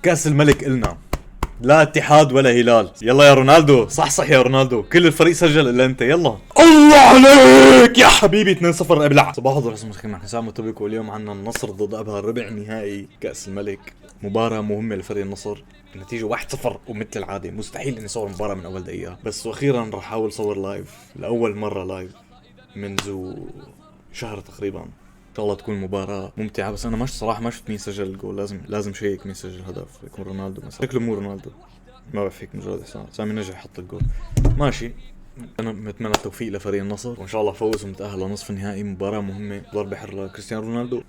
كأس الملك إلنا لا اتحاد ولا هلال. يلا يا رونالدو، صح يا رونالدو، كل الفريق سجل الا انت. يلا الله عليك يا حبيبي. 2-0 ابلع. صباح الخير اسمك معك حسام متبك، واليوم عنا النصر ضد ابها، الربع نهائي كأس الملك. مباراة مهمة لفريق النصر. النتيجة 1-0 ومثل العادة مستحيل اني اصور مباراة من اول دقيقة، بس واخيرا راح احاول اصور لايف لاول مرة لايف منذ شهر تقريبا. ان شاء الله تكون مباراة ممتعة، بس انا مش صراحة ما شفت مين سجل الجول. لازم شيك مين سجل هدف. يكون رونالدو مثلا، شكله مو رونالدو، ما بعرف، هيك مجرد احسان. سامي نجح يحط الجول. ماشي، انا بتمنى التوفيق لفريق النصر، وان شاء الله فوز ونتأهل لنصف النهائي. مباراة مهمة، ضربة حرة كريستيانو رونالدو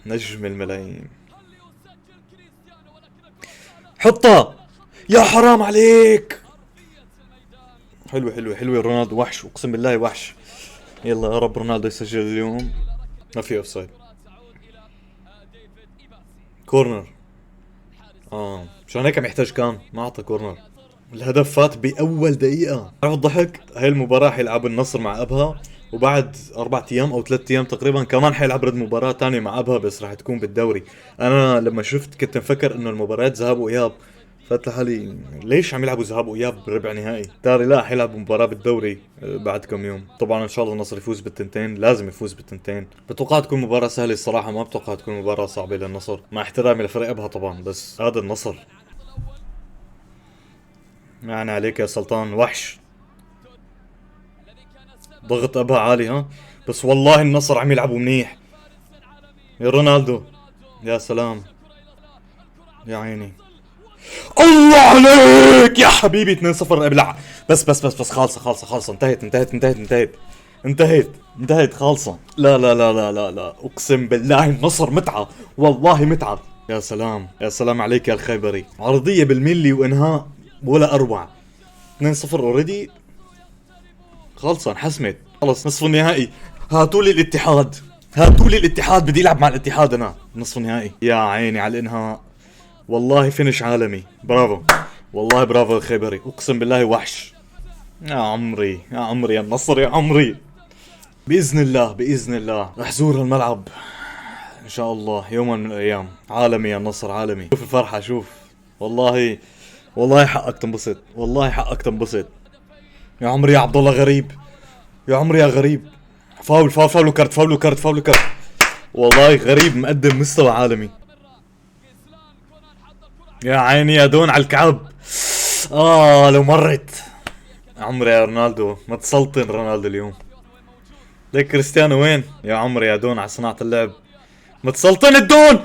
نجم الملايين. حطها يا حرام عليك. حلوة رونالدو وحش، اقسم بالله وحش. يلا يا رب رونالدو يسجل اليوم. ما في اوفسايد. كورنر. مشان هيك محتاج كان ما اعطى كورنر. الهدف فات باول دقيقة. عرفت الضحك؟ هاي المباراة حيلعب النصر مع ابها، وبعد 4 ايام او 3 ايام تقريبا كمان حيلعب رد مباراة تانية مع ابها، بس راح تكون بالدوري. انا لما شفت كنت مفكر انه المباريات ذهاب واياب، فقلت لحالي ليش عم يلعبوا ذهاب واياب بربع نهائي؟ تاري لا، حيلعبوا مباراة بالدوري بعد كم يوم. طبعا ان شاء الله النصر يفوز بالتنتين، لازم يفوز بالتنتين. بتوقع تكون مباراة سهلة الصراحة، ما بتوقع تكون مباراة صعبة للنصر، مع احترامي لفريق ابها طبعا، بس هذا النصر يعني عليك يا سلطان. وحش، ضغط ابها عالي ها، بس والله النصر عم يلعبوا منيح. يا رونالدو، يا سلام، يا عيني، الله عليك يا حبيبي. 2-0 ابلع. بس خالصة. انتهت خالصة. لا اقسم بالله النصر متعة، والله متعة. يا سلام عليك يا الخيبري. عرضية بالملي وانهاء ولا اروع. 2-0 اوريدي. خالصة انحسمت خلص. نصف النهائي. هاتولي الاتحاد، بدي العب مع الاتحاد انا نصف النهائي. يا عيني على الانهاء، والله فينش عالمي. برافو، والله برافو الخيبري، اقسم بالله وحش. يا عمري يا النصر، يا عمري. باذن الله رح زور الملعب ان شاء الله يوما من الايام. عالمي يا النصر، عالمي. شوف الفرحة، شوف. والله حقك تنبسط. يا عمري يا عبد الله غريب، يا عمري يا غريب. فاول وكرت. والله غريب مقدم مستوى عالمي. يا عيني يا دون على الكعب. لو مرت. عمري يا رونالدو، ما تسلطن رونالدو اليوم. ليك كريستيانو وين؟ يا عمري يا دون على صناعة اللعب. ما تسلطن الدون.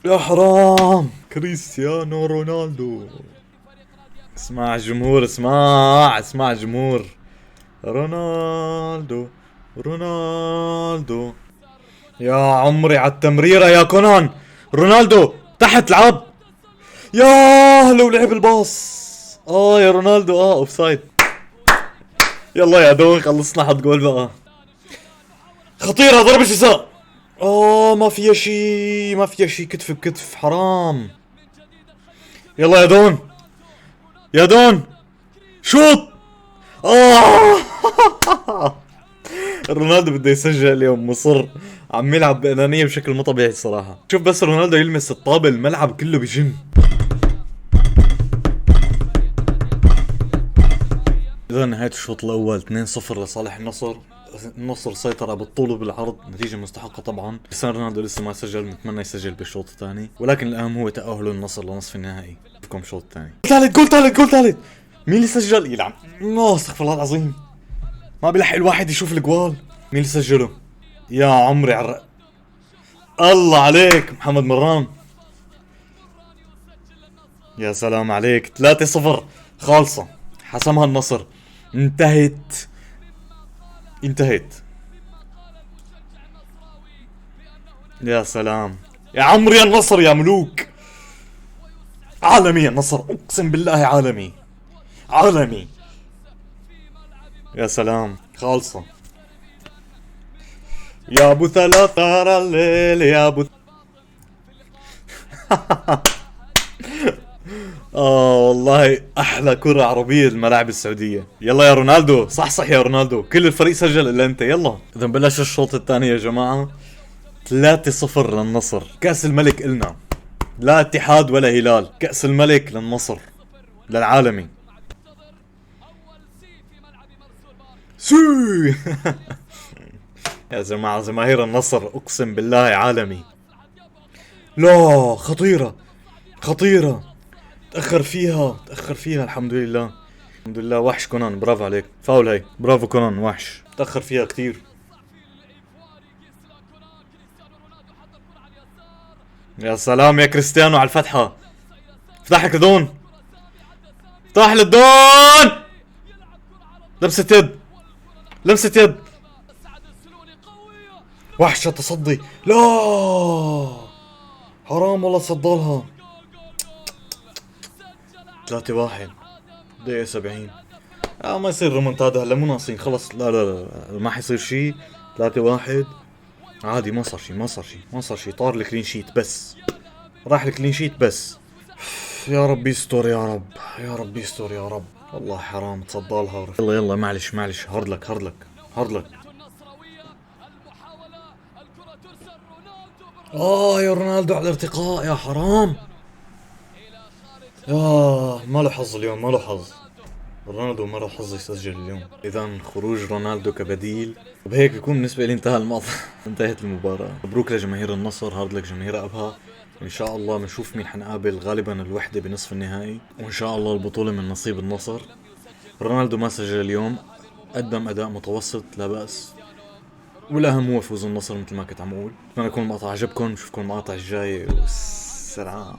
يا حرام. كريستيانو رونالدو. اسمع جمهور، اسمع جمهور. رونالدو. يا عمري على التمريرة يا كونان. رونالدو تحت لعب. لو لعب الباص. يا رونالدو، اوفسايد. يلا يا دون خلصنا، حط جول بقى. خطيرة، ضربة جزاء. ما فيها شي، كتف بكتف، حرام. يلا يا دون شوط. رونالدو بده يسجل اليوم، مصر. عم يلعب بأنانية بشكل مو طبيعي الصراحة. شوف بس رونالدو يلمس الطابة الملعب كله بجن. إذا نهاية الشوط الأول 2-0 لصالح النصر. النصر سيطر بالطول وبالعرض، نتيجة مستحقة طبعا. بس رونالدو لسه ما سجل، نتمنى يسجل بالشوط الثاني، ولكن الأهم هو تأهل النصر لنصف النهائي. لكم شوط ثاني. جول ثالث. مين اللي سجل؟ يلعن. استغفر الله العظيم، ما بيلحق الواحد يشوف الجوال. مين اللي سجله؟ يا عمري الله عليك محمد مرام. يا سلام عليك. 3-0 خالصة، حسمها النصر. انتهت. يا سلام يا عمري، يا النصر يا ملوك. عالمي النصر، اقسم بالله عالمي. يا سلام، خالصة. يا ابو 3 الليل يا ابو. والله احلى كرة عربية الملاعب السعودية. يلا يا رونالدو، صح يا رونالدو، كل الفريق سجل الا انت. يلا اذا بلش الشوط الثاني يا جماعة. 3-0 للنصر. كأس الملك إلنا، لا اتحاد ولا هلال، كأس الملك للنصر للعالمي. سي يا جماعة جماهير النصر اقسم بالله عالمي. لا خطيرة خطيرة، تأخر فيها الحمد لله. الحمد لله. وحش كونان، برافو عليك، فاول هي، برافو كونان، وحش تأخر فيها كتير. يا سلام يا كريستيانو على الفتحة، افتح لك دون، افتح للدون، لمسة يد، لمسة يد، وحش تصدي، لا حرام والله صدالها. 3-1 دقيقة 70. ما يصير رومنتادا هلا، مو ناقصين خلص، لا لا لا ما حيصير شيء. 3-1 عادي، ما صار شيء، ما صار شيء، طار الكلين شيت بس، راح الكلين شيت بس. يا رب يستر يا رب، يا رب يستر يا رب، والله حرام تصدالها. يلا يلا معلش هارد لك. يا رونالدو على الارتقاء، يا حرام. ما له حظ اليوم، ما له حظ. رونالدو ما له حظ يسجل اليوم. اذا خروج رونالدو كبديل، وبهيك بيكون بالنسبه لي انتهى الموضوع. انتهت المباراه. مبروك لجماهير النصر، هارد لك جماهير ابها. ان شاء الله بنشوف مين حنقابل، غالبا الوحده بنصف النهائي، وان شاء الله البطوله من نصيب النصر. رونالدو ما سجل اليوم، قدم اداء متوسط لا باس، والاهم هو فوز النصر مثل ما كنت عم اقول. اتمنى يكون المقطع عجبكم، نشوفكم المقاطع الجاي، والسلام.